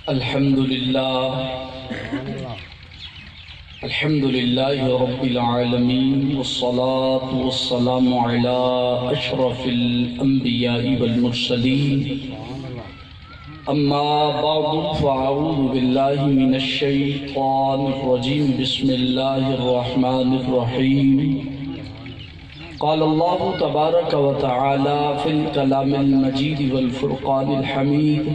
الحمدللہ رب العالمین والصلاة والسلام علی اشرف الانبیاء والمرسلین اما بعد فاعوذ باللہ من الشیطان الرجیم بسم اللہ الرحمن الرحیم قال اللہ تبارک و تعالی فی الکلام المجید والفرقان الحمید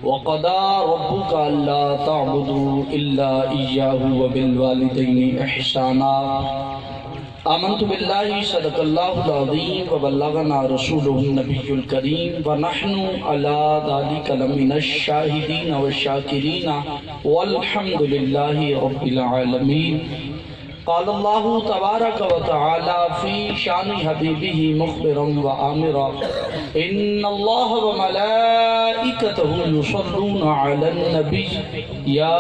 وَقَضَى رَبُّكَ أَلَّا تَعْبُدُوا إِلَّا إِيَّاهُ وَبِالْوَالِدَيْنِ إِحْسَانًا آمنت باللہ صدق اللہ العظیم وبلغنا رسولہ النبی الکریم ونحن علی ذلک لمن الشاہدین والشاکرین والحمد للہ رب العالمین قال اللہ تبارک و تعالی فی شان حبیبہ مخبرا و آمرا ان اللہ و ملائکتہ یصلون علی النبی یا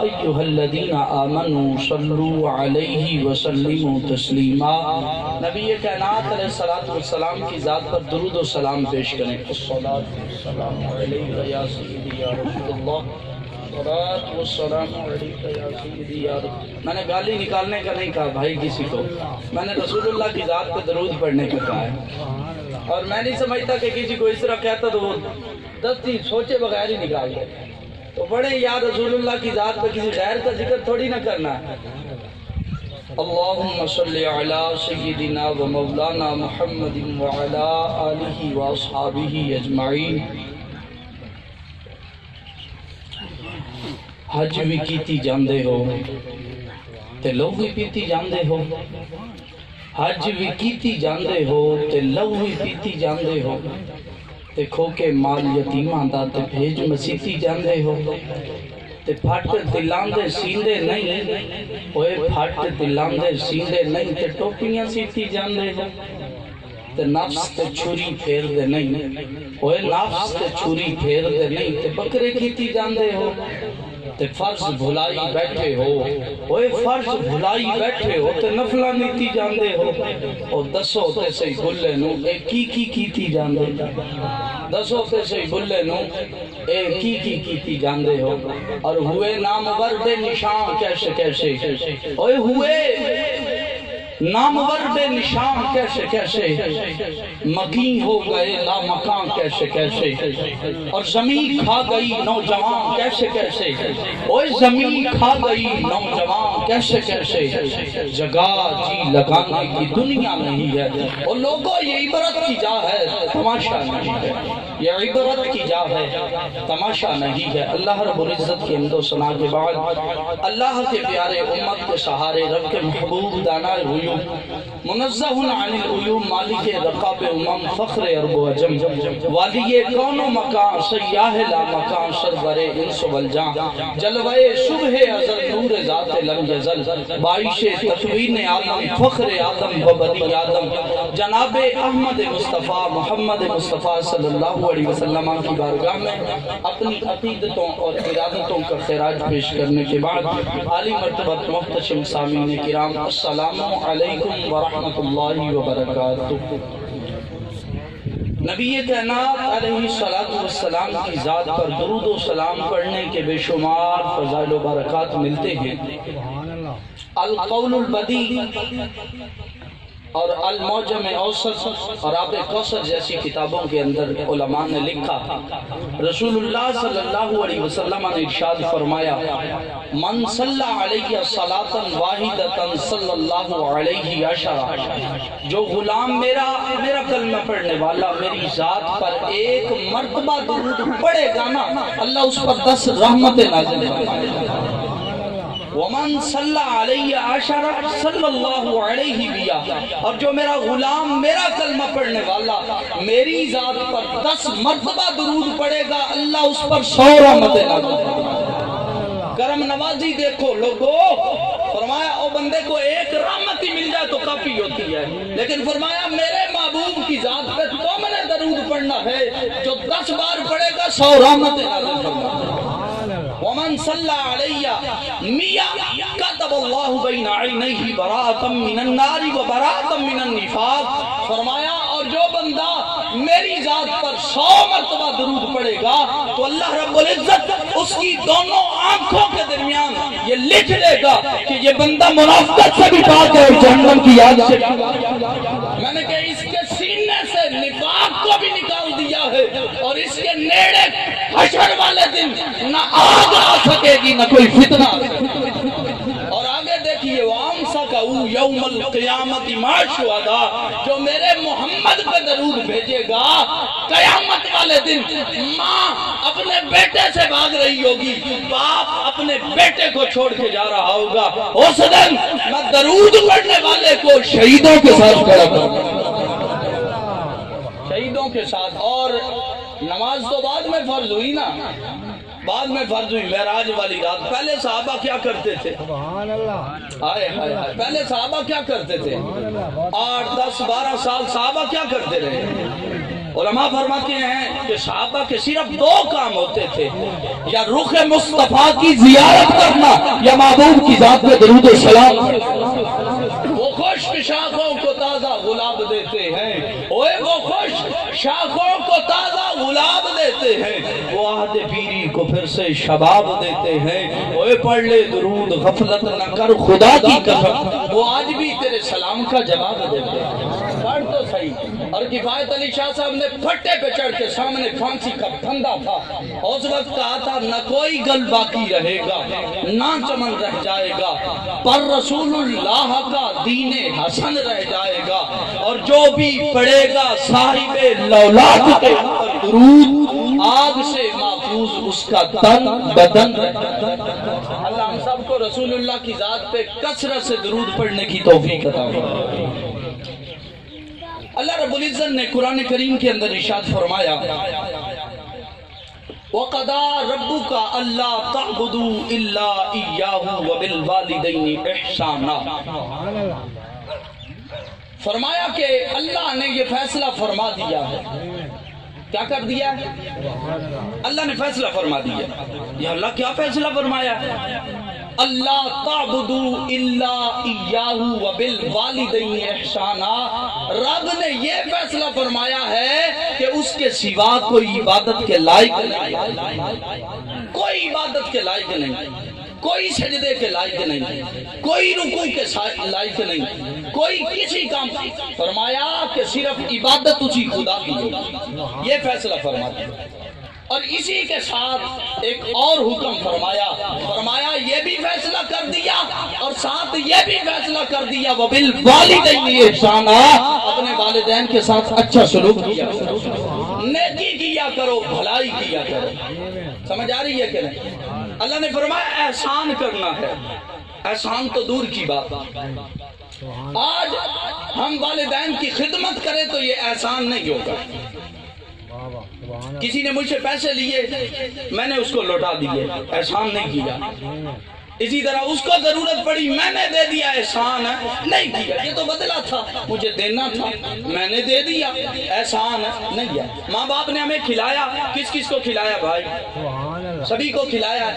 ایہا الذین آمنوا صلوا علیہ وسلموا تسلیما۔ نبی کائنات علیہ السلام کی ذات پر درود و سلام پیش کریں۔ الصلاة والسلام علیہ یا سیدی یا رسول اللہ، والسلام علیکہ یا سیدی یا رسول۔ میں نے گالی نکالنے کا نہیں کہا بھائی کسی کو، میں نے رسول اللہ کی ذات پہ درود پڑھنے کا کہا ہے، اور میں نہیں سمجھتا کہ کسی کو اس طرح کہتا تو وہ دستی سوچے بغیر ہی نکال دے، تو بڑے یا رسول اللہ کی ذات پہ کسی غیر کا ذکر تھوڑی نہ کرنا ہے۔ اللہم صلی علی سیدنا و مولانا محمد وعلی آلہ و اصحابہ اجمعین۔ حج بھی کیتی جاندے ہو تے لو بھی پیتی جاندے ہو، حج بھی کیتی جاندے ہو تے لو بھی پیتی جاندے ہو، تے کھوکے مال یتیماں دا تے بھیج مسیتی جاندے ہو، تے پھٹ دلاندے سیندے نہیں، اوے پھٹ دلاندے سیندے نہیں، تے ٹوپیاں سیتی جاندے ہو، تے نفس تے چھری پھیر دے نہیں، اوے نفس تے چھری پھیر دے نہیں، تے بکرے کیتی جاندے ہو، تے فرض بھلائی بیٹھے ہو، اوے فرض بھلائی بیٹھے ہو، تے نفلہ نیتی جاندے ہو، اور دسو تے سی گلے نو اے کی کیتی جاندے، دسو تے سی گلے نو اے کی کیتی جاندے ہو، اور ہوئے نامور بے نشان کیسے کیسے، اوے ہوئے نامور بے نشان کیسے کیسے، مکین ہو گئے لا مکان کیسے کیسے، اور زمین کھا گئی نوجوان کیسے کیسے، اوہ زمین کھا گئی نوجوان کیسے کیسے، جگہ جی لگانے کی دنیا نہیں ہے، اور لوگوں یہ عبرت کی جا ہے تماشا نہیں ہے، یہ عبرت کی جا ہے تماشا نہیں ہے۔ اللہ رب العزت کی حمد و ثنا کے بعد اللہ کے پیارے امت کے سہارے رب کے محبوب دانا منزہ عن العیوب مالک رقاب امم فخر عرب و عجم والی کون و مکان سیاہ لا مکان سرور انس والجان جلوہ صبح ازل نور ذات لم یزل باعث تکوین آدم فخر آدم و بنی آدم جناب احمد مصطفیٰ محمد مصطفیٰ صلی اللہ علیہ وسلم کی بارگاہ میں اپنی عقیدتوں اور ارادتوں کا خراج پیش کرنے کے بعد عالی مرتبت محتشم سامعین کرام السلام علیکم ورحمت اللہ وبرکاتہ۔ نبی کائنات علیہ السلام کی ذات پر درود و سلام پڑھنے کے بے شمار فضائل و برکات ملتے ہیں۔ القول البدیع اور المعجم اوسط اور آب کوثر جیسی کتابوں کے اندر علماء نے لکھا، رسول اللہ صلی اللہ علیہ وسلم نے ارشاد فرمایا من صلی علیہ صلاۃ واحدۃ صلی اللہ علیہ عشرہ، جو غلام میرا کلمہ پڑھنے والا میری ذات پر ایک مرتبہ درود پڑھے گا نا، اللہ اس پر 10 رحمتیں نازل فرمائے گا۔ ومن صلی علیہ عشرہ صلی اللہ علیہ بیا، اور جو میرا غلام میرا کلمہ پڑھنے والا میری ذات پر 10 مرتبہ درود پڑھے گا، اللہ اس پر 100 رحمتیں نازل فرمائے گا۔ کرم نوازی دیکھو لوگو، فرمایا او بندے کو ایک رحمت ہی مل جائے تو کافی ہوتی ہے، لیکن فرمایا میرے محبوب کی ذات پہ تو میں نے درود پڑھنا ہے، جو 10 بار پڑھے گا 100 رحمتیں نازل فرمائے گا۔ ومن صلی علیہ میاں کتب اللہ بین عینیہ براءۃ من النار و براءۃ من النفاق، فرمایا میری ذات پر 100 مرتبہ درود پڑے گا تو اللہ رب العزت اس کی دونوں آنکھوں کے درمیان یہ لکھ دے گا کہ یہ بندہ منافقت سے بھی پاک ہے اور جہنم کی یاد سے. میں نے کہا اس کے سینے سے نفاق کو بھی نکال دیا ہے اور اس کے نیڑے حشر والے دن نہ آگ آ سکے گی نہ کوئی فتنہ. اور آگے دیکھیے وَأَمْسَكَهُ يَوْمَ الْقِيَامَةِ مَعَ الشُّهَدَاءِ جو میرے محمد پہ درود بھیجے گا قیامت والے دن ماں اپنے بیٹے سے بھاگ رہی ہوگی, باپ اپنے بیٹے کو چھوڑ کے جا رہا ہوگا, اس دن میں درود پڑھنے والے کو شہیدوں کے ساتھ کھڑا کروں شہیدوں کے ساتھ. اور نماز تو بعد میں فرض ہوئی نا, بعد میں فرض ہوئی معراج والی رات. پہلے صحابہ کیا کرتے تھے؟ سبحان اللہ. آئے ہائے ہائے, پہلے صحابہ کیا کرتے تھے؟ 8 10 12 سال صحابہ کیا کرتے رہے؟ علماء فرماتے ہیں کہ صحابہ کے صرف 2 کام ہوتے تھے, یا رخ مصطفیٰ کی زیارت کرنا یا محبوب کی ذات پہ درود و سلام. وہ خشک شاخوں کو تازہ گلاب دیتے ہیں, اوے وہ خشک شاخوں کو تازہ گلاب دیتے ہیں, وہ عہد پیری کو پھر سے شباب دیتے ہیں, اوے پڑھ لے درود غفلت نہ کر خدا کی قسم, وہ آج بھی تیرے سلام کا جواب دیتے ہیں. پڑھ تو صحیح. اور کفایت علی شاہ صاحب نے پھٹے پہ چڑھ کے سامنے پھانسی کا پھندا تھا, اس وقت کہا تھا نہ کوئی گل باقی رہے گا نہ چمن رہ جائے گا, پر رسول اللہ کا دین حسن رہ جائے گا, اور جو بھی پڑھے گا صاحب لولاک کے درود آگ سے محفوظ اس کا تن بدن رہ جائے گا. اللہ ہم سب کو رسول اللہ کی ذات پہ کثرت سے درود پڑھنے کی توفیق عطا فرمائے. اللہ رب العزت نے قرآن کریم کے اندر ارشاد فرمایا وَقَضَىٰ رَبُّكَ أَلَّا تَعْبُدُوا إِلَّا إِيَّاهُ وَبِالْوَالِدَيْنِ إِحْسَانًا. فرمایا کہ اللہ نے یہ فیصلہ فرما دیا ہے. کیا کر دیا ہے؟ اللہ نے فیصلہ فرما دیا. یہ اللہ کیا فیصلہ فرمایا ہے؟ اللہ تعبدوا الا ایاہ وبالوالدین احسانا. رب نے یہ فیصلہ فرمایا ہے کہ اس کے سوا کوئی عبادت کے لائق نہیں, کوئی عبادت کے لائق نہیں, کوئی سجدے کے لائق نہیں, کوئی رکوع کے لائق نہیں, کوئی کسی کام. فرمایا کہ صرف عبادت اسی خدا کی ہوگی. یہ فیصلہ فرما دیا. اور اسی کے ساتھ ایک اور حکم فرمایا, فرمایا یہ بھی فیصلہ کر دیا اور ساتھ یہ بھی فیصلہ کر دیا وبالوالدین احسانا, اپنے والدین کے ساتھ اچھا سلوک کیا کرو, نیکی کیا کرو, بھلائی کیا کرو. سمجھ آ رہی ہے کہ نہیں؟ اللہ نے فرمایا احسان کرنا ہے. احسان تو دور کی بات, آج ہم والدین کی خدمت کریں تو یہ احسان نہیں ہوگا. کسی نے مجھ سے پیسے لیے, میں نے اس کو لوٹا دیے, احسان نہیں کیا. اسی طرح اس کو ضرورت پڑی, میں نے دے دیا, احسان نہیں کیا. یہ تو بدلا تھا, مجھے دینا تھا, میں نے دے دیا, احسان نہیں کیا. ماں باپ نے ہمیں کھلایا, کس کس کو کھلایا بھائی؟ سبھی کو کھلایا.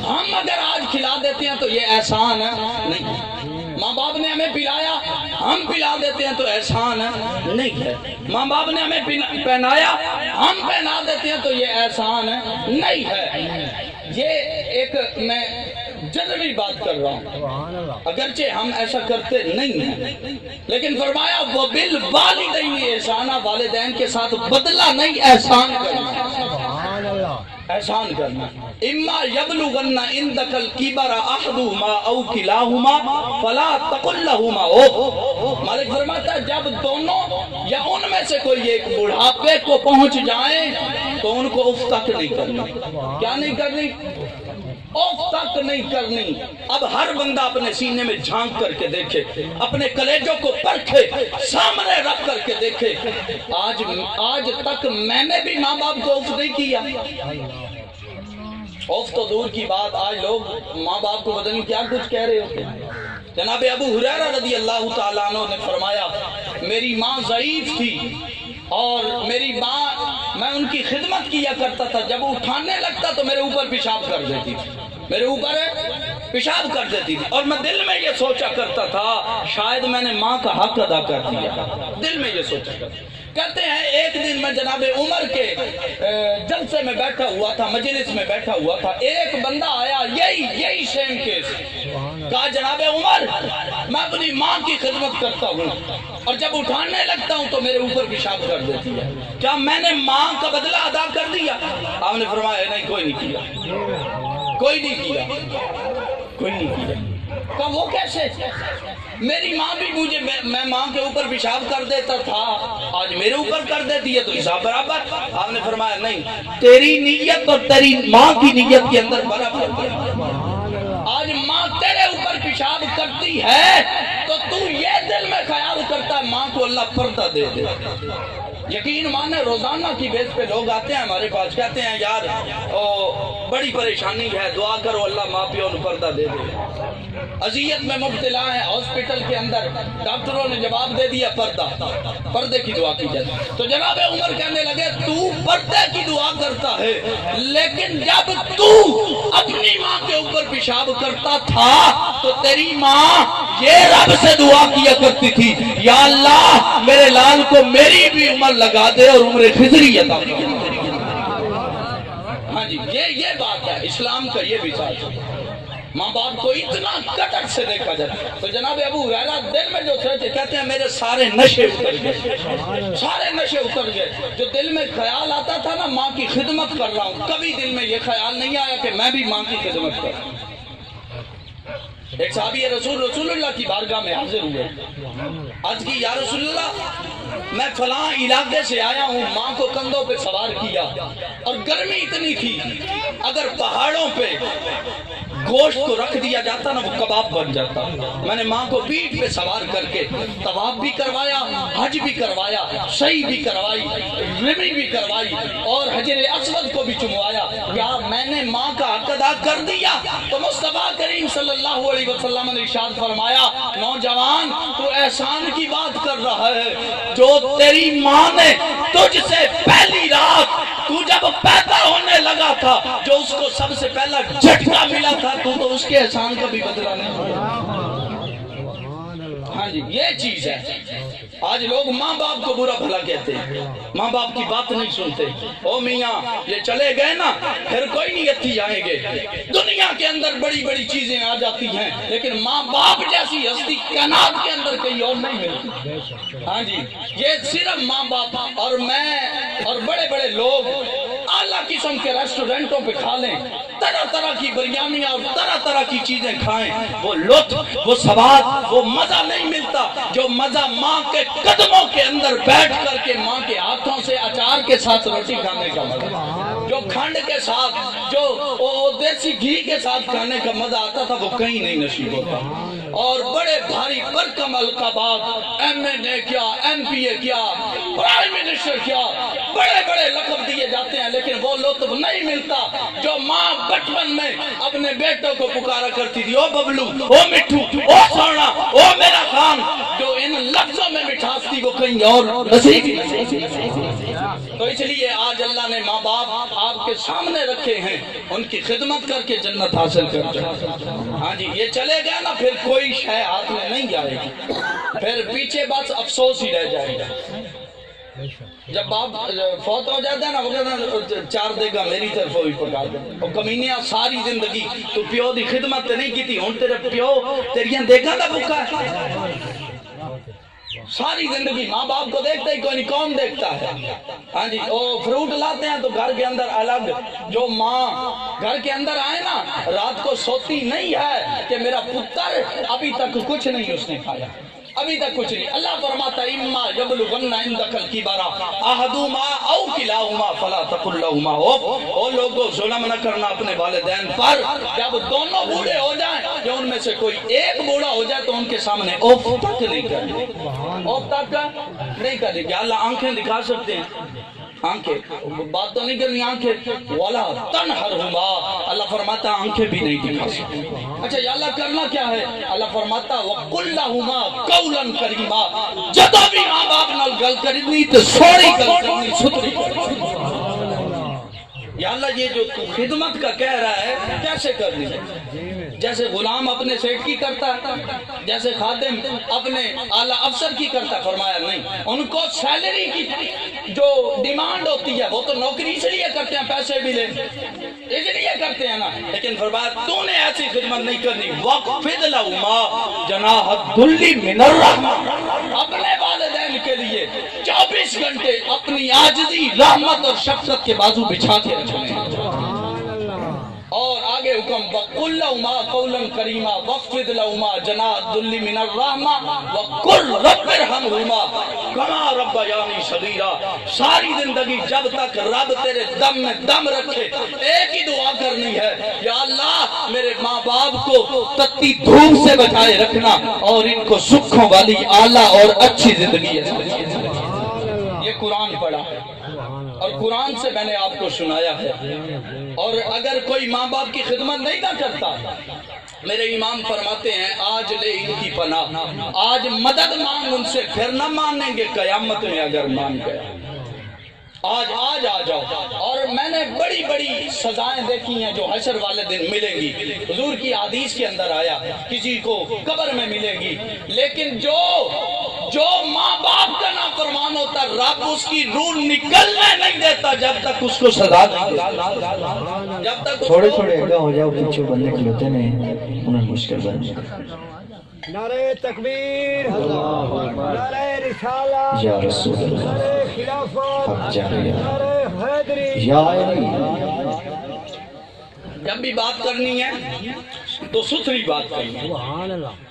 ہم اگر آج کھلا دیتے ہیں تو یہ احسان نہیں. ماں باپ نے ہمیں پلایا, ہم پلا دیتے ہیں تو احسان نہیں ہے. ماں باپ نے ہمیں پہنایا, ہم پہنا دیتے ہیں تو یہ احسان نہیں ہے. یہ ایک میں جنرلی بات کر رہا ہوں, اگرچہ ہم ایسا کرتے نہیں ہیں, لیکن فرمایا وبالوالدین احسانا, والدین کے ساتھ بدلہ نہیں, احسان کرنا. احسان کرنا. اما یبلغن عندک الکبر احدہما او کلاہما فلا تقل لہما اوف. مالک فرماتا ہے جب دونوں یا ان میں سے کوئی ایک بڑھاپے کو پہنچ جائیں تو ان کو اف تک نہیں کرنی. کیا نہیں کرنی؟ اف تک نہیں کرنی. اب ہر بندہ اپنے سینے میں جھانک کر کے دیکھے, اپنے کلیجوں کو پرکھے, سامنے رکھ کر کے دیکھے. آج تک میں نے بھی ماں باپ کو اف نہیں کیا. اف تو دور کی بات, آج لوگ ماں باپ کو پتہ نہیں کیا کچھ کہہ رہے ہوتے ہیں. جناب ابو ہریرہ رضی اللہ تعالیٰ عنہ نے فرمایا میری ماں ضعیف تھی اور میری ماں, میں ان کی خدمت کیا کرتا تھا, جب وہ اٹھانے لگتا تو میرے اوپر پیشاب کر دیتی تھی, میرے اوپر پیشاب کر دیتی تھی. اور میں دل میں یہ سوچا کرتا تھا شاید میں نے ماں کا حق ادا کر دیا, دل میں یہ سوچا کرتا. کہتے ہیں ایک دن میں جناب عمر کے جلسے میں بیٹھا ہوا تھا، مجلس میں بیٹھا ہوا تھا، ایک بندہ آیا یہی سیم کیس، کہا جناب عمر میں اپنی ماں کی خدمت کرتا ہوں اور جب اٹھانے لگتا ہوں تو میرے اوپر پیشاب کر دیتی ہے، کیا میں نے ماں کا بدلہ ادا کر دیا؟ آپ نے فرمایا نہیں، کوئی نہیں کیا، کوئی نہیں کیا، کوئی نہیں کیا۔ کہا وہ کیسے؟ میری ماں بھی مجھے، میں ماں کے اوپر پیشاب کر دیتا تھا، آج میرے اوپر کر دیتی ہے تو حساب برابر۔ آپ نے فرمایا نہیں، تیری نیت اور تیری ماں کی نیت کے اندر برابر ہے۔ آج ماں تیرے اوپر پیشاب کرتی ہے تو تو یہ دل میں خیال کرتا ہے ماں کو اللہ پردہ دے دے۔ یقین مانے روزانہ کی بیس پہ لوگ آتے ہیں ہمارے پاس، کہتے ہیں یار بڑی پریشانی ہے، دعا کرو اللہ ماں پیو کو پردہ دے دے۔ اذیت میں مبتلا ہے، ہاسپٹل کے اندر ڈاکٹروں نے جواب دے دیا پردے کی دعا کی جائے۔ تو جناب عمر کہنے لگے تو پردے کی دعا کرتا ہے، لیکن جب تو اپنی ماں کے اوپر پیشاب کرتا تھا تو تیری ماں یہ رب سے دعا کیا کرتی تھی، یا اللہ میرے لال کو میری بھی عمر لگا دے اور عمر خضری عطا کر۔ ہاں جی، یہ بات ہے اسلام کا، یہ بھی ساتھ ہے۔ ماں باپ کو اتنا کٹر سے دیکھا جائے تو جناب ابو ہریرہ دل میں جو سوچے، کہتے ہیں میرے سارے نشے اتر گئے، سارے نشے اتر گئے۔ جو دل میں خیال آتا تھا نا ماں کی خدمت کر رہا ہوں، کبھی دل میں یہ خیال نہیں آیا کہ میں بھی ماں کی خدمت کروں۔ ایک صحابی رسول اللہ کی بارگاہ میں حاضر ہوئے، عرض کی یا رسول اللہ میں فلاں علاقے سے آیا ہوں، ماں کو کندھوں پہ سوار کیا اور گرمی اتنی تھی، اگر پہاڑوں پہ گوشت کو رکھ دیا جاتا نا وہ کباب بن جاتا۔ میں نے ماں کو پیٹھ پہ سوار کر کے طواف بھی کروایا، حج بھی کروایا، سعی بھی کروائی، رمی بھی کروائی اور حجر اسود کو بھی چموایا۔ کیا میں نے ماں کا حق ادا کر دیا؟ تو مصطفیٰ کریم صلی اللہ علیہ وسلم نے ارشاد فرمایا نوجوان تو احسان کی بات کر رہا ہے، جو تیری ماں نے تجھ سے پہلی رات تو جب پیدا ہونے لگا تھا جو اس کو سب سے پہلا جھٹکا ملا تھا تو اس کے احسان کا بھی بدلہ نہیں۔ ہاں جی، یہ چیز ہے۔ آج لوگ ماں باپ کو برا بھلا کہتے ہیں، ماں باپ کی بات نہیں سنتے۔ او میاں یہ چلے گئے نا پھر کوئی نہیں اتھی آئیں گے۔ دنیا کے اندر بڑی بڑی چیزیں آ جاتی ہیں لیکن ماں باپ جیسی ہستی کائنات کے اندر کہیں اور نہیں ملتی۔ ہاں جی، یہ صرف ماں باپ اور میں اور بڑے بڑے لوگ اعلیٰ قسم کے ریسٹورنٹوں پہ کھا لیں، طرح طرح کی بریانیاں اور طرح طرح کی چیزیں کھائیں، وہ لطف، وہ سواد، وہ مزہ نہیں ملتا جو مزہ ماں کے قدموں کے اندر بیٹھ کر کے ماں کے ہاتھوں سے اچار کے ساتھ روٹی کھانے کا مزہ، جو کھنڈ کے ساتھ، جو دیسی گھی کے ساتھ کھانے کا مزہ آتا تھا وہ کہیں نہیں نصیب ہوتا۔ اور بڑے بھاری برکم القابات، ایم این اے کیا، ایم پی اے کیا، پرائم منسٹر کیا، بڑے بڑے لقب دیے جاتے ہیں لیکن وہ لطف نہیں ملتا جو ماں بچپن میں اپنے بیٹوں کو پکارا کرتی تھی، او ببلو، او مٹھو، او سونا، او میرا خان، جو ان لفظوں میں مٹھاس تھی وہ کہیں اور نصیب ہی نہیں۔ تو اس لیے آج اللہ نے ماں باپ آپ کے سامنے رکھے ہیں، ان کی خدمت کر کے جنت حاصل کر جائے۔ ہاں جی، یہ چلے گئے نا پھر کوئی شے ہاتھ میں نہیں جائے گی، پھر پیچھے بس افسوس ہی رہ جائے گا۔ جب باپ فوت ہو جاتا ہے نا وہ کہتا ہے چار دے گا میری طرف ہوئی پکا دے، اور کمینیاں ساری زندگی تو پیو دی خدمت نہیں کی تھی، ہون تیرے پیو تیریاں دے گا دا بکا ہے۔ ساری زندگی ماں باپ کو دیکھتا ہی کوئی نہیں، کون دیکھتا ہے؟ ہاں جی، وہ فروٹ لاتے ہیں تو گھر کے اندر الگ، جو ماں گھر کے اندر آئے نا رات کو سوتی نہیں ہے کہ میرا پتر ابھی تک کچھ نہیں اس نے کھایا، ابھی تک کچھ نہیں۔ اللہ فرماتا ہے اما یبلغن عندک الکبر احدہما او کلاہما فلا تقل لہما اف۔ او لوگوں ظلم نہ کرنا اپنے والدین پر، جب دونوں بوڑھے ہو جائیں یا ان میں سے کوئی ایک بوڑھا ہو جائے تو ان کے سامنے اف تک نہیں کرنے، اف تک نہیں کرنے کی۔ اللہ آنکھیں دکھا سکتے ہیں، آنکھیں بات تو نہیں کرنی، آنکھیں ولا تنہرہما، اللہ فرماتا آنکھیں بھی نہیں دکھا سکتے۔ اچھا یا اللہ کرنا کیا ہے؟ اللہ فرماتا وَقُلْ لَهُمَا قَوْلًا كَرِيمًا، جدو بھی ماں باپ نال گل کرنی تو سوڑی گل کرنی، ستری کرنی۔ یا اللہ یہ جو تو خدمت کا کہہ رہا ہے کیسے کرنی ہے؟ جیسے غلام اپنے سیٹ کی کرتا ہے، جیسے خادم اپنے اعلیٰ افسر کی کرتا ہے، فرمایا نہیں، ان کو سیلری کی جو ڈیمانڈ ہوتی ہے وہ تو نوکری اس لیے کرتے ہیں پیسے بھی لیں اس لیے کرتے ہیں نا، لیکن فرمایا تو نے ایسی خدمت نہیں کرنی، وَقْفِدْ لَهُمَا جَنَاحَ الذُّلِّ مِنَ الرَّحْمَةِ، اپنے والدین کے لیے 24 گھنٹے اپنی عاجزی، رحمت اور شفقت کے بازو بچھا کے رکھنے، اور آگے حکم وَقُلْ لَهُمَا قَوْلًا كَرِيمًا وَاخْفِضْ لَهُمَا جَنَاحَ الذُّلِّ مِنَ الرَّحْمَةِ وَقُلْ رَبِّ ارْحَمْهُمَا كَمَا رَبَّيَانِي صَغِيرًا۔ ساری زندگی جب تک رب تیرے دم میں دم رکھے ایک ہی دعا کرنی ہے، یا اللہ میرے ماں باپ کو تتی دھوپ سے بچائے رکھنا اور ان کو سکھوں والی اعلیٰ اور اچھی زندگی ہے۔ یہ قرآن پڑھا ہے اور قرآن سے میں نے آپ کو سنایا ہے، اور اگر کوئی ماں باپ کی خدمت نہیں نہ کرتا، میرے امام فرماتے ہیں آج لے ان کی پناہ، آج مدد مانگ ان سے، پھر نہ مانیں گے قیامت میں اگر مان گیا، آج آ جاؤ۔ اور میں نے بڑی بڑی سزائیں دیکھی ہیں جو حشر والے دن ملیں گی، حضور کی حدیث کے اندر آیا کسی کو قبر میں ملے گی، لیکن جو ماں باپ کا نافرمان ہوتا رب اس کی روح نکلنے نہیں دیتا جب تک اس کو سزا نہیں دیتا، جب تک تھوڑے اگا ہو جاؤ پیچھے بندے کھلوتے نہیں انہیں مشکل بن جائے۔ نعرہ تکبیر، نعرہ رسالہ، یا رسول اللہ، نعرہ خلافت، حق جاریہ، نعرہ حیدری، یا علی۔ جب بھی بات کرنی ہے تو ستھری بات کرنی ہے۔ سبحان اللہ۔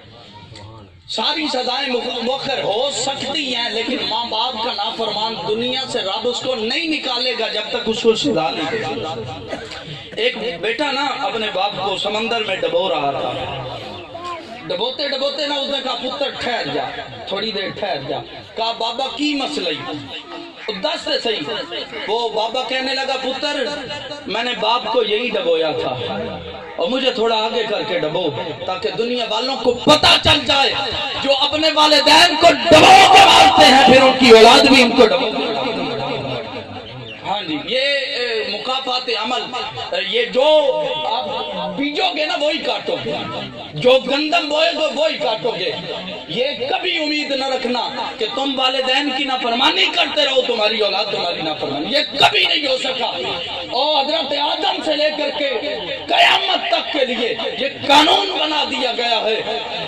ساری سزائیں مؤخر ہو سکتی ہیں، لیکن ماں باپ کا نافرمان دنیا سے رب اس کو نہیں نکالے گا جب تک اس کو سزا نہیں دے گا۔ ایک بیٹا نا اپنے باپ کو سمندر میں ڈبو رہا تھا، ڈبوتے ڈبوتے نا اس نے کہا پتر ٹھہر جا، تھوڑی دیر ٹھہر جا، کہا بابا کی مسئلہ دس سے صحیح۔ وہ بابا کہنے لگا پتر میں نے باپ کو یہی ڈبویا تھا اور مجھے تھوڑا آگے کر کے ڈبو تاکہ دنیا والوں کو پتہ چل جائے جو اپنے والدین کو ڈبو کے مارتے ہیں پھر ان کی اولاد بھی ان کو ڈبو۔ ہاں جی، یہ مکافات عمل، یہ جو آپ بیجو گے نا وہی کاٹو گے، جو گندم بوئے گے وہی کاٹو گے۔ یہ کبھی امید نہ رکھنا کہ تم والدین کی نافرمانی کرتے رہو تمہاری اولاد تمہاری نافرمانی، یہ کبھی نہیں ہو سکا۔ اور حضرت آدم سے لے کر کے قیامت تک کے لیے یہ قانون بنا دیا گیا ہے،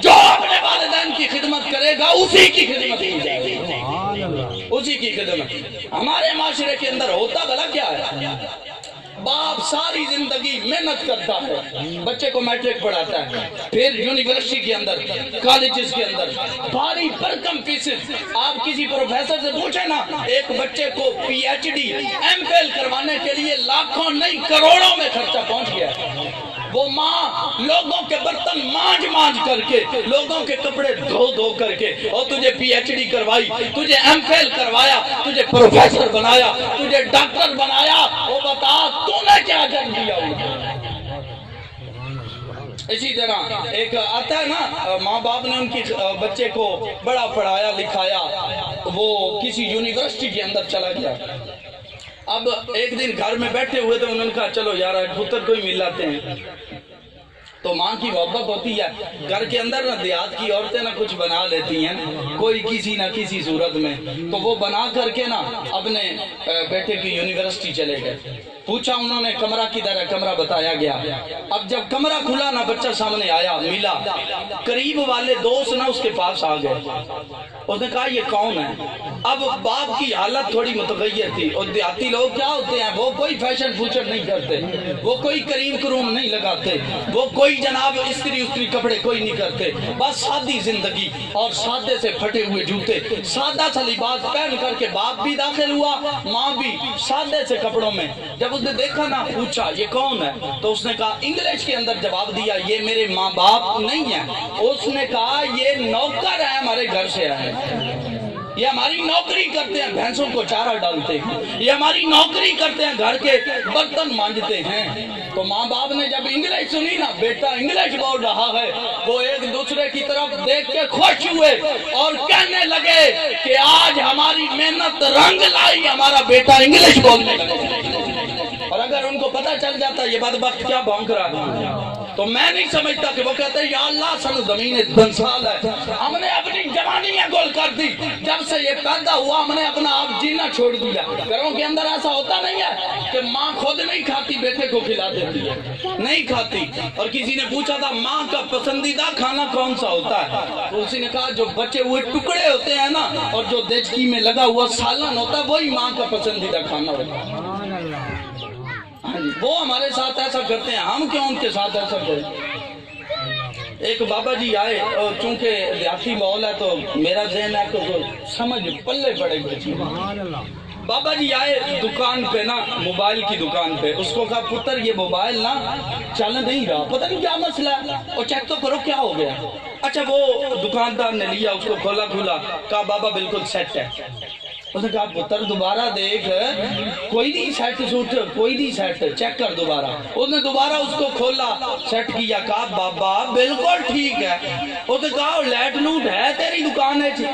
جو اپنے والدین کی خدمت کرے گا اسی کی خدمت کی جائے گی، اسی کی خدمت۔ ہمارے معاشرے کے اندر ہوتا بھلا کیا ہے؟ باپ ساری زندگی محنت کرتا ہے، بچے کو میٹرک پڑھاتا ہے، پھر یونیورسٹی کے اندر، کالجز کے اندر بھاری بھرکم فیسز۔ آپ کسی پروفیسر سے پوچھیں نا، ایک بچے کو P H D M Phil کروانے کے لیے لاکھوں نہیں کروڑوں میں خرچہ پہنچ گیا۔ وہ ماں لوگوں کے برتن مانج مانج کر کے، لوگوں کے کپڑے دھو دھو کر کے، اور تجھے پی ایچ ڈی کروائی، تجھے ایم فل کروایا، تجھے پروفیسر بنایا، تجھے ڈاکٹر بنایا، وہ بتا تو نے کیا جن دیا ہوگا۔ اسی طرح ایک آتا ہے نا، ماں باپ نے ان کی بچے کو بڑا پڑھایا لکھایا، وہ کسی یونیورسٹی کے اندر چلا گیا۔ اب ایک دن گھر میں بیٹھے ہوئے تو انہوں نے کہا چلو یار پتر کوئی مل لاتے ہیں، تو ماں کی محبت ہوتی ہے، گھر کے اندر نہ دیہات کی عورتیں نہ کچھ بنا لیتی ہیں کوئی کسی نہ کسی صورت میں، تو وہ بنا کر کے نا اپنے بیٹے کی یونیورسٹی چلے گئے۔ پوچھا انہوں نے کمرہ کدھر ہے، کمرہ بتایا گیا۔ اب جب کمرہ کھلا نا بچہ سامنے آیا، ملا، قریب والے دوست نا اس کے پاس آ گئے، اس نے کہا یہ کون ہے؟ اب باپ کی حالت تھوڑی متغیر تھی، اور دیہاتی لوگ کیا ہوتے ہیں، وہ کوئی فیشن فوشن نہیں کرتے، وہ کوئی کریم کروم نہیں لگاتے، وہ کوئی جناب استری استری کپڑے کوئی نہیں کرتے، بس سادی زندگی اور سادے سے پھٹے ہوئے جوتے، سادہ سا لباس پہن کر کے باپ بھی داخل ہوا، ماں بھی سادے سے کپڑوں میں۔ جب اس نے دیکھا نا، پوچھا یہ کون ہے، تو اس نے کہا انگلش کے اندر جواب دیا یہ میرے ماں باپ نہیں ہیں۔ اس نے کہا یہ نوکر ہے، ہمارے گھر سے آئے، یہ ہماری نوکری کرتے ہیں، بھینسوں کو چارہ ڈالتے ہیں، یہ ہماری نوکری کرتے ہیں، گھر کے برتن مانجتے ہیں۔ تو ماں باپ نے جب انگلش سنی نا، بیٹا انگلش بول رہا ہے، وہ ایک دوسرے کی طرف دیکھ کے خوش ہوئے اور کہنے لگے کہ آج ہماری محنت رنگ لائی، ہمارا بیٹا انگلش بولنے لگا۔ اور اگر ان پتہ چل جاتا یہ بدبخت کیا بھونک رہا ہے، تو میں نہیں سمجھتا کہ وہ کہتے ہیں یا اللہ سن زمین دنسال ہے، ہم نے اپنی جوانیاں گول کر دی، جب سے یہ پیدا ہوا ہم نے اپنا آپ جینا چھوڑ دیا۔ گھروں کے اندر ایسا ہوتا نہیں ہے کہ ماں خود نہیں کھاتی بیٹے کو کھلا دیتی ہے، نہیں کھاتی۔ اور کسی نے پوچھا تھا ماں کا پسندیدہ کھانا کون سا ہوتا ہے، تو اسی نے کہا جو بچے ہوئے ٹکڑے ہوتے ہیں نا اور جو دیچکی میں لگا ہوا سالن ہوتا ہے وہی ماں کا پسندیدہ کھانا ہوتا ہے۔ وہ ہمارے ساتھ ایسا کرتے ہیں، ہم کیوں ان کے ساتھ ایسا کریں؟ ایک بابا جی آئے، اور چونکہ دیہاتی ماحول ہے تو میرا ذہن ہے کہ سمجھ پلے پڑے گی۔ بابا جی آئے دکان پہ نا، موبائل کی دکان پہ، اس کو کہا پتر یہ موبائل نا چل نہیں رہا، پتہ نہیں کیا مسئلہ ہے، اور چیک تو کرو کیا ہو گیا۔ اچھا وہ دکاندار نے لیا، اس کو کھولا کہا بابا بالکل سیٹ ہے۔ اس نے کہا پتر دوبارہ دیکھ، کوئی نہیں سیٹ سوٹ، کوئی نہیں سیٹ، چیک کر دوبارہ۔ اس نے دوبارہ اس کو کھولا، سیٹ کیا، کہا بابا بالکل ٹھیک ہے۔ اس نے کہا لیٹ لوٹ ہے تیری دکان ہے،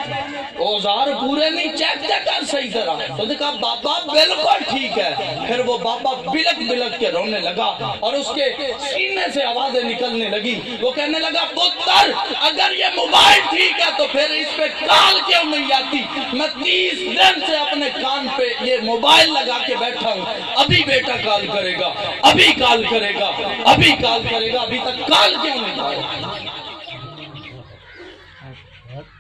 اوزار پورے نہیں، چیک کر صحیح طرح۔ اس نے کہا بابا بالکل ٹھیک ہے۔ پھر وہ بابا بلک بلک کے رونے لگا اور اس کے سینے سے آوازیں نکلنے لگی، وہ کہنے لگا پتر اگر یہ موبائل ٹھیک ہے تو پھر اس پہ کال کیوں نہیں آتی؟ میں 30 دن سے اپنے کان پہ یہ موبائل لگا کے بیٹھا ہوں، ابھی بیٹا کال کرے گا، ابھی کال کرے گا، ابھی کال کرے گا، ابھی تک کال کیوں نہیں آیا؟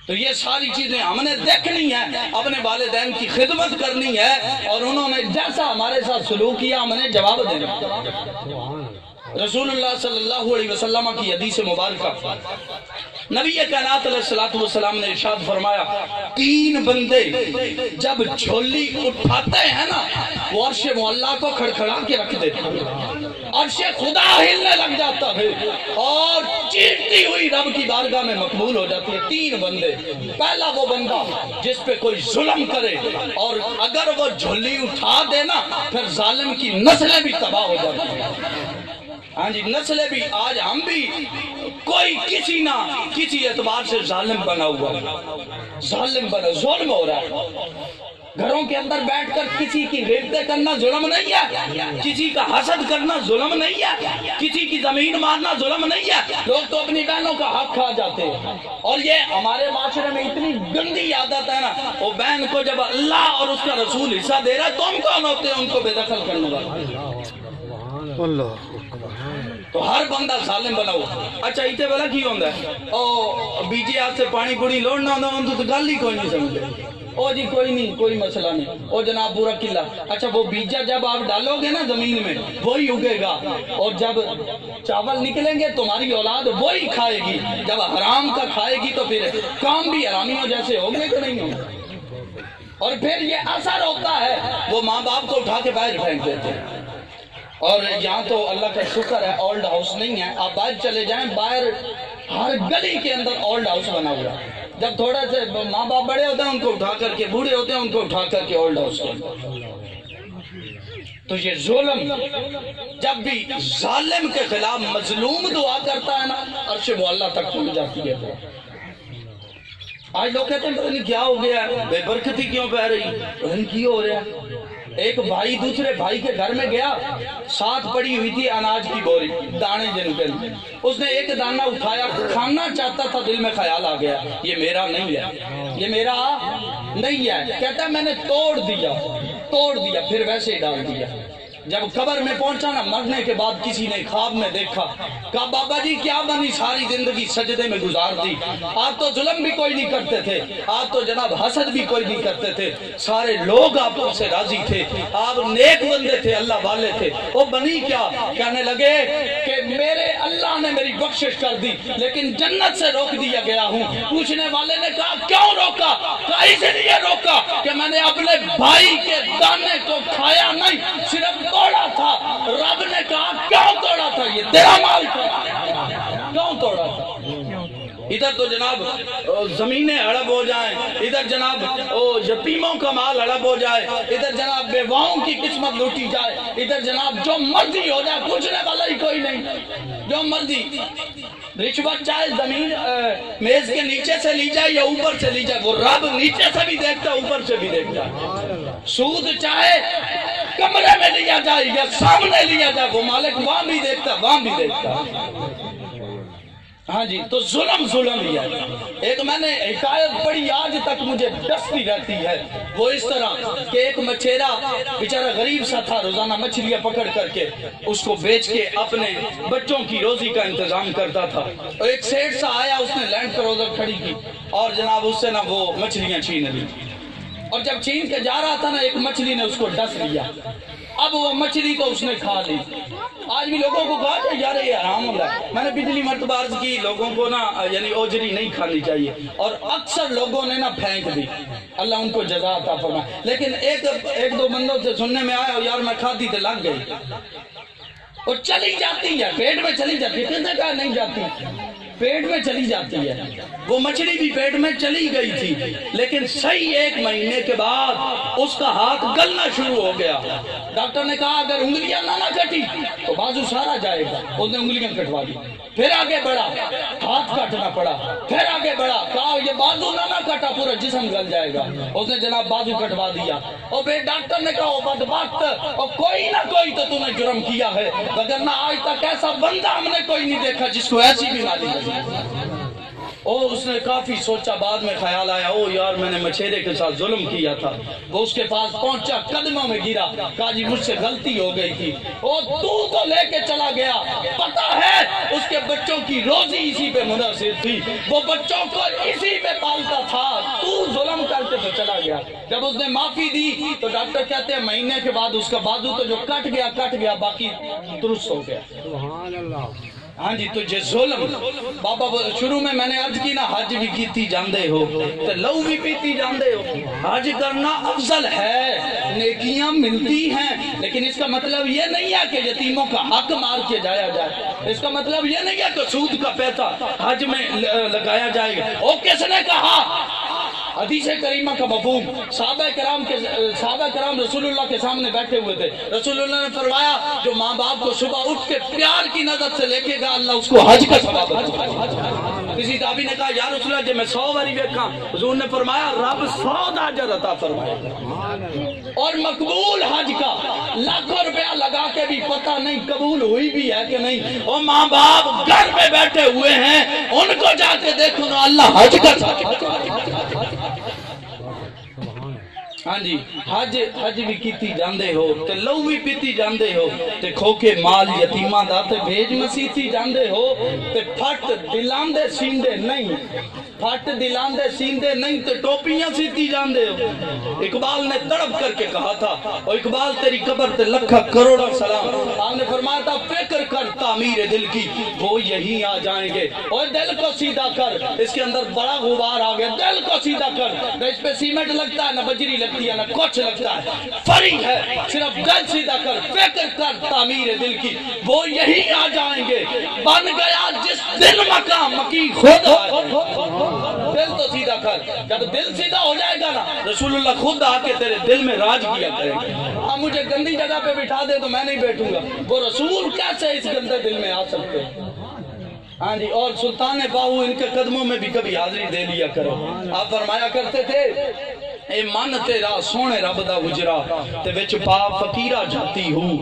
تو یہ ساری چیزیں ہم نے دیکھنی ہے، اپنے والدین کی خدمت کرنی ہے، اور انہوں نے جیسا ہمارے ساتھ سلوک کیا ہم نے جواب دینا۔ رسول اللہ صلی اللہ علیہ وسلم کی حدیث مبارکہ، نبی کائنات علیہ السلام نے ارشاد فرمایا 3 بندے جب جھولی اٹھاتے ہیں نا وہ عرش معلیٰ کو کھڑکھڑا کے رکھ دیتے ہیں، عرش خدا ہلنے لگ جاتا ہے اور چیختی ہوئی رب کی بارگاہ میں مقبول ہو جاتی ہے۔ 3 بندے، پہلا وہ بندہ جس پہ کوئی ظلم کرے اور اگر وہ جھولی اٹھا دے نا پھر ظالم کی نسلیں بھی تباہ ہو جاتی ہیں۔ ہاں جی، نسلیں بھی، آج ہم بھی کوئی کسی نہ کسی اعتبار سے ظالم بنا ہوا ہے، ظالم بنا، ظلم ہو رہا ہے۔ گھروں کے اندر بیٹھ کر کسی کی غیبتیں کرنا ظلم نہیں ہے، کسی کا حسد کرنا ظلم نہیں ہے، کسی کی زمین مارنا ظلم نہیں ہے۔ لوگ تو اپنی بہنوں کا حق کھا جاتے ہیں، اور یہ ہمارے معاشرے میں اتنی گندی عادت ہے نا، وہ بہن کو جب اللہ اور اس کا رسول حصہ دے رہا ہے تو ہم کون ہوتے ہیں ان کو بے دخل کرنے والا؟ اللہ، تو ہر بندہ ظالم بنا ہوا۔ اچھا ایتے والا کی ہوندہ ہے، او بیجے ہاتھ سے پانی پوڑی لوڑنا ہوندہ ہوں تو گل ہی کوئی نہیں سمجھے، او جی کوئی نہیں، کوئی مسئلہ نہیں، او جناب پورا قلعہ۔ اچھا وہ بیجہ جب آپ ڈالو گے نا زمین میں وہی اگے گا، اور جب چاول نکلیں گے تمہاری اولاد وہی کھائے گی، جب حرام کا کھائے گی تو پھر کام بھی حرامیوں جیسے ہوں گے کہ نہیں ہوں گے؟ اور پھر یہ اثر ہوتا ہے، وہ ماں باپ کو اٹھا کے باہر پھینک دیتے ہیں۔ اور یہاں تو اللہ کا شکر ہے اولڈ ہاؤس نہیں ہے، آپ باہر چلے جائیں، باہر ہر گلی کے اندر اولڈ ہاؤس بنا ہوا ہے۔ جب تھوڑا سے ماں باپ بڑے ہوتے ہیں ان کو اٹھا کر کے، بوڑھے ہوتے ہیں ان کو اٹھا کر کے اولڈ ہاؤس کے۔ تو یہ ظلم، جب بھی ظالم کے خلاف مظلوم دعا کرتا ہے نا عرش معلیٰ تک پہنچ جاتی ہے۔ آج لوگ کہتے ہیں پتہ نہیں کیا ہو گیا ہے، بے برکتی کیوں پہ رہی، پتہ نہیں کی ہو رہا ہے۔ ایک بھائی دوسرے بھائی کے گھر میں گیا، ساتھ پڑی ہوئی تھی اناج کی بوری، دانے جن پہ، اس نے ایک دانہ اٹھایا، کھانا چاہتا تھا، دل میں خیال آ گیا یہ میرا نہیں ہے، یہ میرا نہیں ہے، کہتا ہے میں نے توڑ دیا، پھر ویسے ہی ڈال دیا۔ جب قبر میں پہنچا نا مرنے کے بعد کسی نے خواب میں دیکھا، کہا بابا جی کیا بنی ساری زندگی سجدے میں گزار دی، آپ تو ظلم بھی کوئی نہیں کرتے تھے، آپ تو جناب حسد بھی کوئی نہیں کرتے تھے، سارے لوگ آپ سے راضی تھے، آپ نیک بندے تھے، اللہ والے تھے، وہ بنی کیا؟ کہنے لگے کہ میرے اللہ نے میری بخشش کر دی لیکن جنت سے روک دیا گیا ہوں۔ پوچھنے والے نے کہا کیوں روکا؟ کہا اس لیے روکا کہ میں نے اپنے بھائی کے دانے کو کھایا نہیں، صرف توڑا تھا۔ رب نے کہا کیوں توڑا تھا؟ یہ تیرا مال تھا، کیوں توڑا تھا؟ ادھر تو جناب زمینیں ہڑپ ہو جائیں، ادھر جناب یتیموں کا مال ہڑپ ہو جائے، ادھر جناب بیواؤں کی قسمت لوٹی جائے، ادھر جناب جو مرضی ہو جائے، پوچھنے والا ہی کوئی نہیں، جو مرضی۔ رشوت چاہے زمین میز کے نیچے سے لی جائے یا اوپر سے لی جائے، وہ رب نیچے سے بھی دیکھتا ہے اوپر سے بھی دیکھتا ہے۔ سود چاہے کمرے میں لیا جائے یا سامنے لیا جائے، وہ مالک وہاں بھی دیکھتا ہے وہاں بھی دیکھتا ہے۔ ہاں جی، تو ظلم ظلم ہی ہے۔ ایک میں نے حکایت پڑھی آج تک مجھے ڈستی رہتی ہے، وہ اس طرح کہ ایک مچھیرا بیچارہ غریب سا تھا، روزانہ مچھلیاں پکڑ کر کے اس کو بیچ کے اپنے بچوں کی روزی کا انتظام کرتا تھا۔ اور ایک سیٹ سا آیا، اس نے لینڈ کروزر کھڑی کی اور جناب اس سے نہ وہ مچھلیاں چھین لی، اور جب چھین کے جا رہا تھا نا، ایک مچھلی نے اس کو ڈس لیا۔ اب وہ مچھلی کو اس نے کھا لی۔ آج بھی لوگوں کو کہا کہ یار یہ حرام ہوتا ہے۔ میں نے پچھلی مرتبہ عرض کی لوگوں کو نا یعنی اوجری نہیں کھانی چاہیے، اور اکثر لوگوں نے نا پھینک دی، اللہ ان کو جزا عطا فرمائے۔ لیکن ایک دو بندوں سے سننے میں آیا یار میں کھاتی تو لگ گئی، اور چلی جاتی ہے پیٹ میں، چلی جاتی ہے، کس نے کہا نہیں جاتی، پیٹ میں چلی جاتی ہے۔ وہ مچھلی بھی پیٹ میں چلی گئی تھی، لیکن صحیح 1 مہینے کے بعد اس کا ہاتھ گلنا شروع ہو گیا۔ ڈاکٹر نے کہا اگر انگلیاں نہ کٹی تو بازو سارا جائے گا، اس نے انگلیاں کٹوا دی۔ پھر آگے بڑھا، ہاتھ کاٹنا پڑا، پھر آگے بڑھا، کہا یہ بازو نہ کٹا پورا جسم گل جائے گا، اس نے جناب بازو کٹوا دیا۔ اور پھر ڈاکٹر نے کہا بدبخت، اور کوئی نہ کوئی تو نے جرم کیا ہے، وگرنہ آج تک ایسا بندہ ہم نے کوئی نہیں دیکھا جس کو ایسی بیماری لگی۔ اور اس نے کافی سوچا، بعد میں خیال آیا او یار میں نے مچھیرے کے ساتھ ظلم کیا تھا۔ وہ اس کے پاس پہنچا، قدموں میں گرا، کہا جی مجھ سے غلطی ہو گئی تھی، اور تو لے کے چلا گیا، پتہ ہے اس کے بچوں کی روزی اسی پہ منحصر تھی، وہ بچوں کو اسی پہ پالتا تھا، تو ظلم کر کے تو چلا گیا۔ جب اس نے معافی دی تو ڈاکٹر کہتے ہیں مہینے کے بعد اس کا بازو تو جو کٹ گیا باقی درست ہو گیا۔ سبحان اللہ۔ ہاں جی، تو یہ ظلم بابا شروع میں نے عرض کی نا، حج بھی کیتی جاندے ہو تو لو بھی پیتی جاندے ہو۔ حج کرنا افضل ہے، نیکیاں ملتی ہیں، لیکن اس کا مطلب یہ نہیں ہے کہ یتیموں کا حق مار کے جایا جائے، اس کا مطلب یہ نہیں ہے کہ سود کا پیسہ حج میں لگایا جائے گا۔ اور کس نے کہا؟ حدیث کریمہ کا مفہوم، صحابہ کرام رسول اللہ کے سامنے بیٹھے ہوئے تھے، رسول اللہ نے فرمایا جو ماں باپ کو صبح اٹھ کے پیار کی نظر سے لے گا اللہ اس کو حج کا ثواب عطا فرمائے۔ کسی تابعی نے کہا یا رسول اللہ جب میں 100 باری دیکھا، حضور نے فرمایا رب 100 اجر عطا فرمائے گا۔ اور مقبول حج کا لاکھوں روپیہ لگا کے بھی پتہ نہیں قبول ہوئی بھی ہے کہ نہیں، اور ماں باپ گھر میں بیٹھے ہوئے ہیں، ان کو جا کے دیکھو نا اللہ حج کا ثواب۔ ہاں جی، حج بھی کیتی جاندے ہو تے لو بھی پیتی جاندے ہو تے کھوکے مال یتیماں دا تے بھیج مسیتی جاندے ہو تے پھٹ دلاندے سیندے نہیں تے ٹوپیاں سیتی جاندے ہو۔ اقبال نے تڑپ کر کے کہا تھا، اور اقبال تیری قبر تے لکھا کروڑا سلام، آپ نے فرمایا تھا فکر کر تعمیر دل کی وہ یہی آ جائیں گے، اور دل کو سیدھا کر، اس کے اندر بڑا غبار آ گیا، دل کو سیدھا کر، نہ اس پہ سیمنٹ لگتا ہے نہ بجری لگتی ہے نہ کچھ لگتا ہے، فری ہے، صرف دل سیدھا کر، فکر کر تعمیر دل کی وہ یہی آ جائیں گے، بن گیا جس دل مقام مکی خود دل تو سیدھا کر، جب دل سیدھا ہو جائے گا نا رسول اللہ خود آ کے تیرے دل میں راج کیا کرے گا۔ آپ مجھے گندی جگہ پہ بٹھا دے تو میں نہیں بیٹھوں گا، وہ رسول کیسے اس گندے دل میں آ سکتے ہیں؟ ہاں جی، اور سلطان باہو ان کے قدموں میں بھی کبھی حاضری دے لیا کرو۔ آپ فرمایا کرتے تھے اے من تیرا سونے رب دا حجرا تے وچ پا فقیرہ جاتی ہوں۔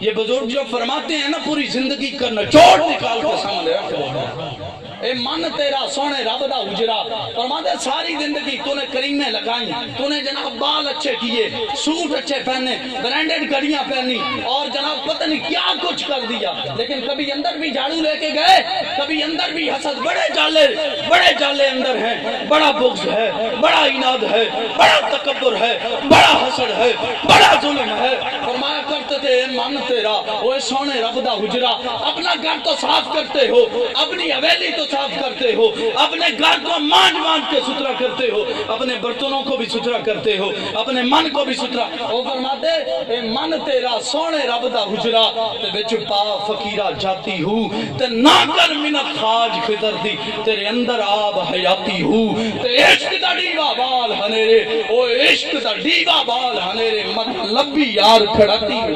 یہ بزرگ جو فرماتے ہیں نا پوری زندگی کا نچوڑ نکال کے سامنے رکھ دو۔ اے من تیرا سونے رب دا حجرا، فرماتے ساری زندگی تو نے کریمیں لگائیں، تو نے جناب بال اچھے کیے، سوٹ اچھے پہنے، برانڈڈ گڑیاں پہنی، اور جناب پتہ نہیں کیا کچھ کر دیا، لیکن کبھی اندر بھی جھاڑو لے کے گئے، کبھی اندر بھی حسد، بڑے جالے اندر ہیں، بڑا بغض ہے، بڑا عناد ہے، بڑا تکبر ہے، بڑا حسد ہے، بڑا ظلم ہے۔ فرمایا کرتے تھے من تیرا وہ سونے رب دا حجرا، اپنا گھر تو صاف کرتے ہو، اپنی حویلی تو صاف کرتے ہو، اپنے گھر کو مانج کے ستھرا کرتے ہو، اپنے برتنوں کو بھی ستھرا کرتے ہو، اپنے من کو بھی ستھرا۔ وہ فرماتے اے من تیرا سونے رب دا حجرا تے وچ پا فقیرہ جاتی ہوں تے نہ کر منت خاج خضر دی تیرے اندر آب حیاتی ہوں تے عشق دا ڈیوا بال ہنیرے، او عشق دا ڈیوا بال ہنیرے مطلبی یار کھڑاتی ہوں۔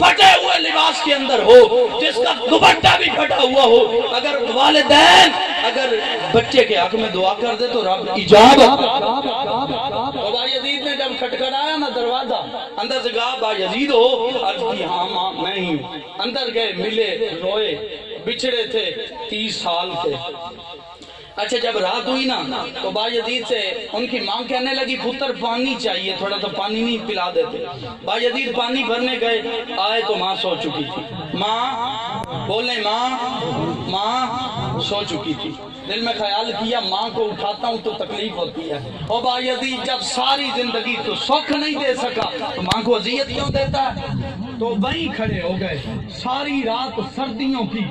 پھٹے ہوئے لباس کے اندر ہو، جس کا دوپٹہ بھی پھٹا ہوا ہو، اگر والدین اگر بچے کے حق میں دعا کر دے تو رب اجابت۔ با یزید نے جب کھٹکھٹایا نا دروازہ، اندر سے کہا با یزید ہو؟ عرض کی ہاں ماں میں ہی ہوں۔ اندر گئے، ملے، روئے، بچھڑے تھے 30 سال کے۔ اچھا جب رات ہوئی نا تو با یزید سے ان کی ماں کہنے لگی پتر پانی چاہیے، تھوڑا تو پانی نہیں پلا دیتے۔ با یزید پانی بھرنے گئے، آئے تو ماں سو چکی تھی۔ ماں بولیں ماں سو چکی تھی۔ دل میں خیال کیا ماں کو اٹھاتا ہوں تو تکلیف ہوتی ہے، اور با یزید جب ساری زندگی تو سکھ نہیں دے سکا تو ماں کو اذیت کیوں دیتا ہے؟ تو وہیں کھڑے ہو گئے، ساری رات سردیوں کی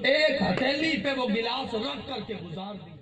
ایک ہتھیلی پہ وہ گلاس رکھ کر کے گزار دی۔